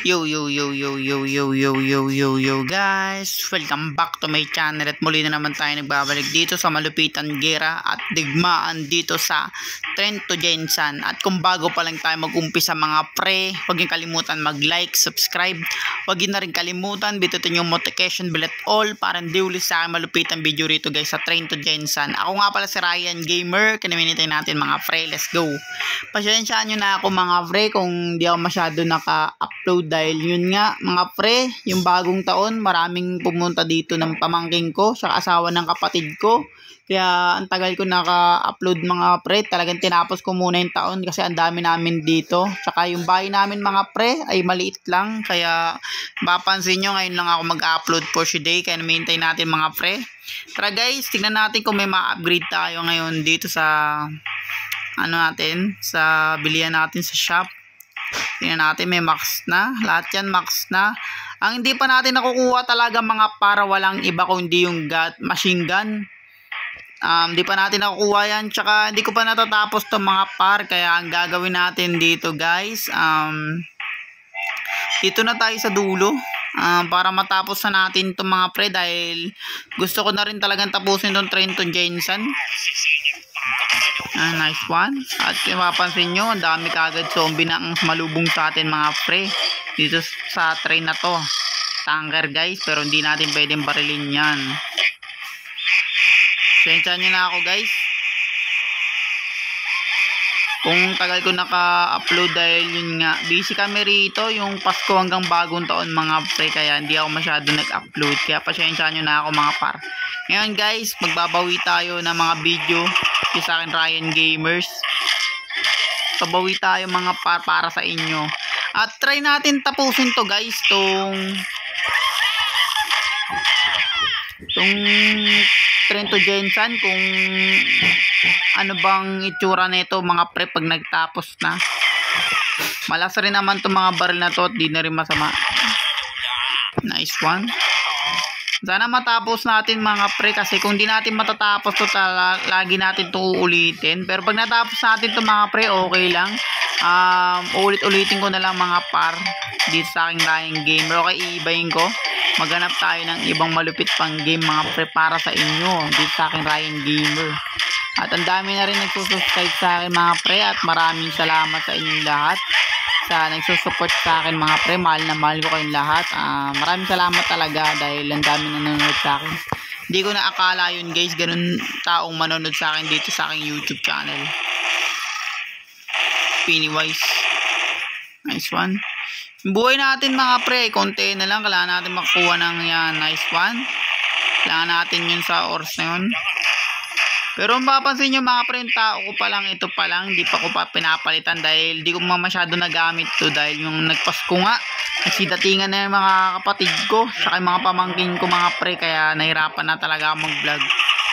Yo guys, welcome back to my channel at muli na naman tayo nagbabalik dito sa malupitan gera at digmaan dito sa Trento Gensan. At kung bago pa lang tayo mag-umpisa mga pre, huwag niyo kalimutan mag-like, subscribe, huwag niyo na rin kalimutan bitutin yung notification bell at all para hindi ulit sa akin malupitan video rito guys sa Trento Gensan. Ako nga pala si Ryan Gamer, kinaminitay natin mga pre, let's go. Pasyensyahan nyo na ako mga pre kung di ako masyado naka-upload dahil yun nga mga pre, yung bagong taon maraming pumunta dito ng pamangking ko sa asawa ng kapatid ko, kaya ang tagal ko naka-upload mga pre. Talagang tinapos ko muna yung taon kasi ang dami namin dito, tsaka yung bahay namin mga pre ay maliit lang, kaya mapapansin nyo ngayon lang ako mag-upload for today, kaya namintay natin mga pre. Tara guys, tignan natin kung may ma-upgrade tayo ngayon dito sa sa bilihan natin sa shop. Tingnan natin, may max na. Lahat yan max na. Ang hindi pa natin nakukuha talaga mga para walang iba kundi yung machine gun. Hindi pa natin nakukuha yan. Tsaka hindi ko pa natatapos to mga par. Kaya ang gagawin natin dito guys, dito na tayo sa dulo. Para matapos na natin itong mga pre. Dahil gusto ko na rin talagang tapusin itong Trento Gensan. Nice one. At mapapansin nyo, ang dami kagad zombie na ang malubong sa atin mga pre dito sa train na to. Tanker guys, pero hindi natin pwedeng barilin yan. Sensya nyo na ako guys kung tagal ko naka-upload dahil yun nga, busy kami rito yung Pasko hanggang bagong taon mga pre, kaya hindi ako masyado nag-upload, kaya pasensya nyo na ako mga par. Ngayon guys, magbabawi tayo ng mga video sa akin Ryan Gamers. Pabawi tayo mga par para sa inyo. At try natin tapusin to guys, tong Trento Gensan, kung ano bang itsura nito mga pre pag nagtapos na. Malas rin naman itong mga baril na to at di na rin masama. Nice one. Sana matapos natin mga pre, kasi kung di natin matatapos to lagi natin to uulitin. Pero pag natapos natin to mga pre, okay lang. Ulit-ulitin ko na lang mga par dito sa aking Ryan Gamer. Okay, iibayin ko. Maghanap tayo ng ibang malupit pang game mga pre para sa inyo dito sa aking Ryan Gamer. At ang dami na rin nagsusubscribe sa akin mga pre, at maraming salamat sa inyong lahat sa nagsusupport sa akin mga pre. Mahal na mahal ko kayong lahat. Maraming salamat talaga dahil ang dami na nanonood sa akin. Hindi ko na akala yun guys, ganun taong manonood sa akin dito sa aking YouTube channel. Pennywise. Nice one. Buhay natin mga pre, konti na lang, kailangan natin makuha ng yan. Nice one. Kailangan natin yun sa oras na yun. Pero mapapansin nyo mga pre, yung tao ko pa lang, ito pa lang, hindi pa ko pa pinapalitan dahil di ko masyado nagamit to, dahil yung nagpasko nga, nagsidatingan na yung mga kapatid ko saka yung mga pamangkin ko mga pre, kaya nahirapan na talaga mag vlog.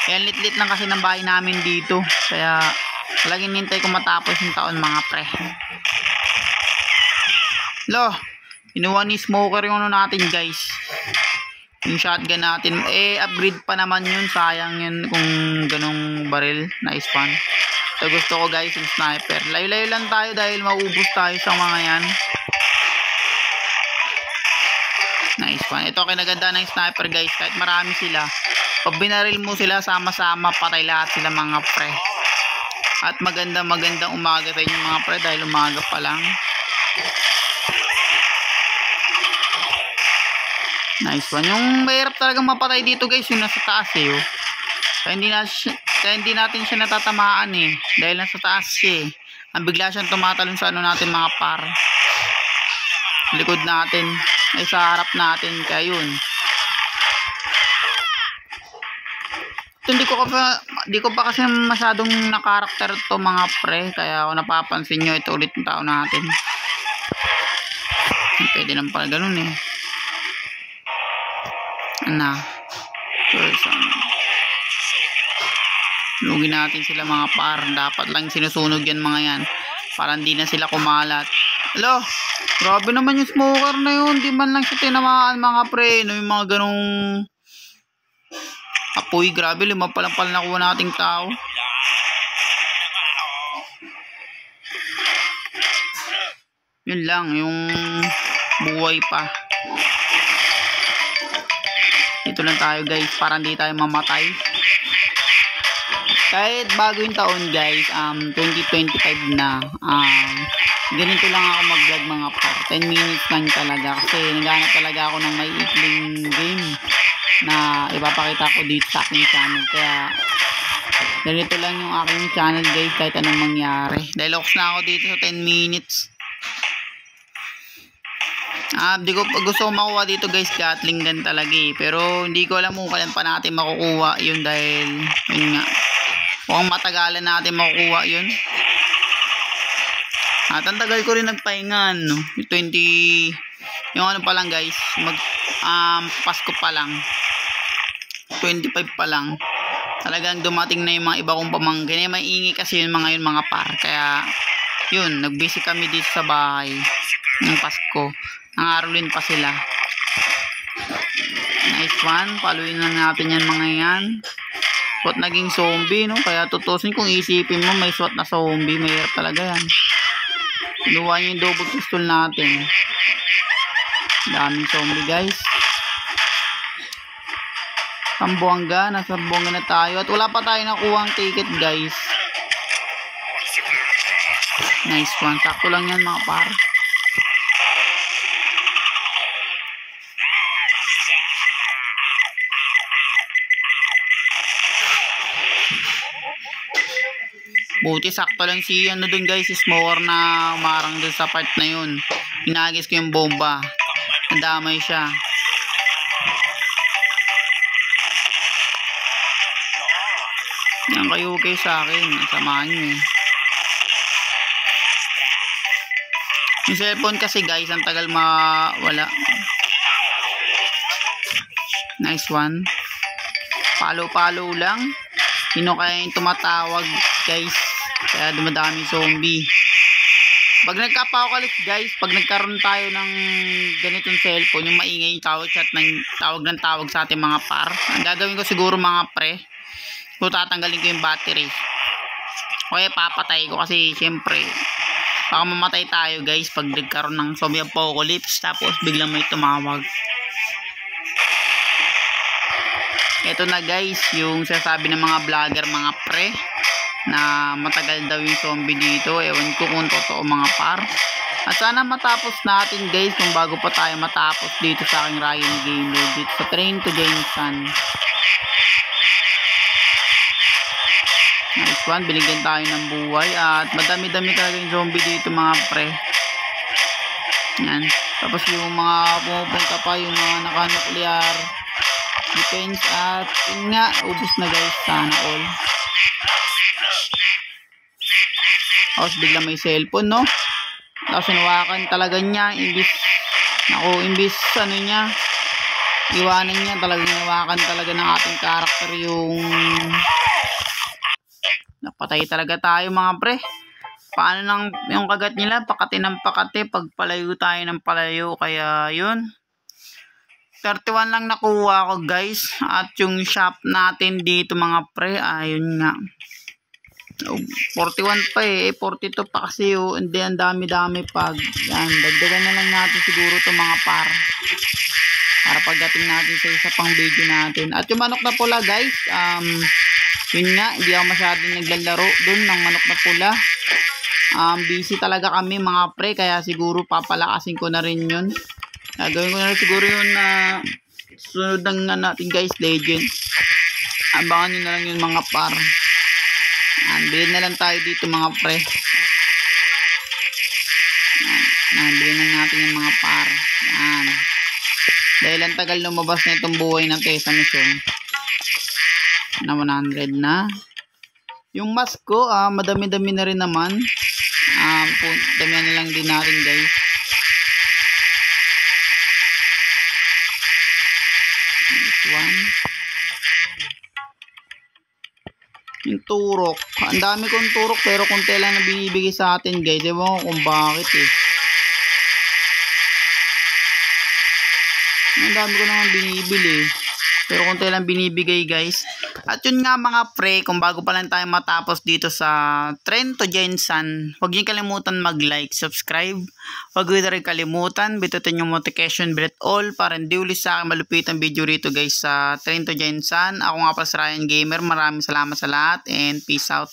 Kaya lit-lit lang kasi ng bahay namin dito, kaya laging nintay ko matapos yung taon mga pre. Lo, inuwan ni smoker yung ano natin guys, yung shotgun natin. Upgrade pa naman yun, sayang yun kung ganong baril. Nice one. So gusto ko guys yung sniper. Layo-layo lang tayo dahil maubos tayo sa mga yan. Nice one. Ito kinaganda ng sniper guys, kahit marami sila, pag binaril mo sila sama-sama, patay lahat sila mga pre. At magandang umaga sa inyo mga pre dahil umaga pa lang. Nice one. Yung mahirap talagang mapatay dito guys, yung nasa taas oh. Kaya hindi natin siya natatamaan dahil nasa taas siya Ang bigla siyang tumatalon sa ano natin mga par. Likod natin ay sa harap natin, kaya yun. Hindi ko pa kasi masyadong nakarakter to mga pre, kaya ako napapansin nyo, ito ulit yung tao natin. Pwede naman pala ganun Lugin natin sila mga par. Dapat lang sinusunog yan mga yan para hindi na sila kumalat. Hello, grabe naman yung smoker na yun, di man lang siya tinamaan mga pre. Yung mga ganong apoy, grabe, 5 pa lang pala nakuha nating tao. Yun lang, yung buhay pa. Dito lang tayo guys, para hindi tayo mamatay. Kahit bago yung taon guys, 2025 na, ganito lang ako mag-vlog mga par. 10 minutes lang talaga kasi naghanap talaga ako ng may ikling game na ipapakita ko dito sa aking channel. Kaya ganito lang yung aking channel guys, kahit anong mangyari. Dahil na ako dito sa 10 minutes. Gusto ko makuha dito guys, Gatling gun talaga eh. Pero hindi ko alam kung kailan pa natin makukuha yun, dahil yun nga, mukhang matagalan natin makukuha yun. At ang tagal ko rin nagpahinga, no? 20, yung ano pa lang guys, Pasko pa lang, 25 pa lang, talagang dumating na yung mga iba kong pamangkin. May ingay kasi yung mga yun mga par. Kaya yun, nagbisi kami dito sa bahay ng Pasko. Nangarulin pa sila. Nice one. Paluin lang natin yan mga yan. SWAT naging zombie, no? Kaya tutusin kung isipin mo may SWAT na zombie, mahirap talaga yan. Luwa niyo yung double pistol natin. Daming zombie guys. Sambuanga. Nasa Sambuanga na tayo. At wala pa tayo nakuha ang ticket guys. Nice one. Sakto lang yan mga par. Buti sakto lang si ano dun guys, si Smoker na umarang dun sa part na yun. Hinagis ko yung bomba. Nadamay siya. Yan kayo okay sa akin. Samahan nyo eh. Yung cellphone kasi guys, ang tagal mawala. Nice one. Palo-palo lang. Sino kaya yung tumatawag guys? Kaya dumadami zombie. Pag nagka-apocalypse guys, pag nagkaroon tayo ng ganitong cellphone, yung maingay yung tawag ng tawag sa ating mga par, ang gagawin ko siguro mga pre, kung tatanggalin ko yung battery. Okay, papatay ko kasi syempre baka mamatay tayo guys pag nagkaroon ng zombie apocalypse tapos biglang may tumawag. Ito na guys, yung sinasabi ng mga vlogger mga pre na matagal daw yung zombie dito. Ewan ko kung totoo mga par. At sana matapos natin guys kung bago pa tayo matapos dito sa aking Ryan Gamer dito sa Train to Jensen. Nice one, binigyan tayo ng buhay. At madami-dami talaga yung zombie dito mga pre. Yan. Tapos yung mga pumupunta pa, yung mga naka-nuclear defense. At yun nga, ubos na guys, sana all. Tapos bigla may cellphone, no? Tapos sinawakan talaga niya, imbis ano niya, iwanan niya, talagang hinawakan talaga ng ating karakter yung napatay talaga tayo mga pre. Paano nang yung kagat nila, pakati ng pakati, pagpalayo tayo ng palayo. Kaya yun, 31 lang nakuha ko guys. At yung shop natin dito mga pre, ayun nga, 41 pa eh, 42 pa kasi yun. Hindi, ang dami-dami pag yan, dagdagan na lang natin siguro to mga par, para pagdating natin sa isa pang video natin. At yung manok na pula guys, yun nga, hindi ako masyadong naglalaro dun ng manok na pula. Busy talaga kami mga pre, kaya siguro papalakasin ko na rin yun. Gagawin ko na rin siguro yun na sunod ng natin guys, legend. Abangan nyo na lang yun mga par. Bilhin na lang tayo dito mga pre. Bilhin na natin yung mga par. Yan. Dahil ang tagal lumabas na itong buhay ng Tesa Mission na 100 na. Yung mask ko, madami-dami na rin naman. Damihan na lang din natin guys. This one. Yung turok, ang dami kong turok pero konti lang na binibigay sa atin guys. Ewan ko kung bakit eh. Ang dami ko naman binibili pero konti lang binibigay guys. At yun nga mga pre, kung bago pa lang tayo matapos dito sa Trento Gensan, huwag niyo kalimutan mag-like, subscribe. Huwag niyo rin kalimutan, bitutin yung notification bell all para hindi ulit sa akin malupit ang video rito guys sa Trento Gensan. Ako nga pala si Ryan Gamer, maraming salamat sa lahat and peace out.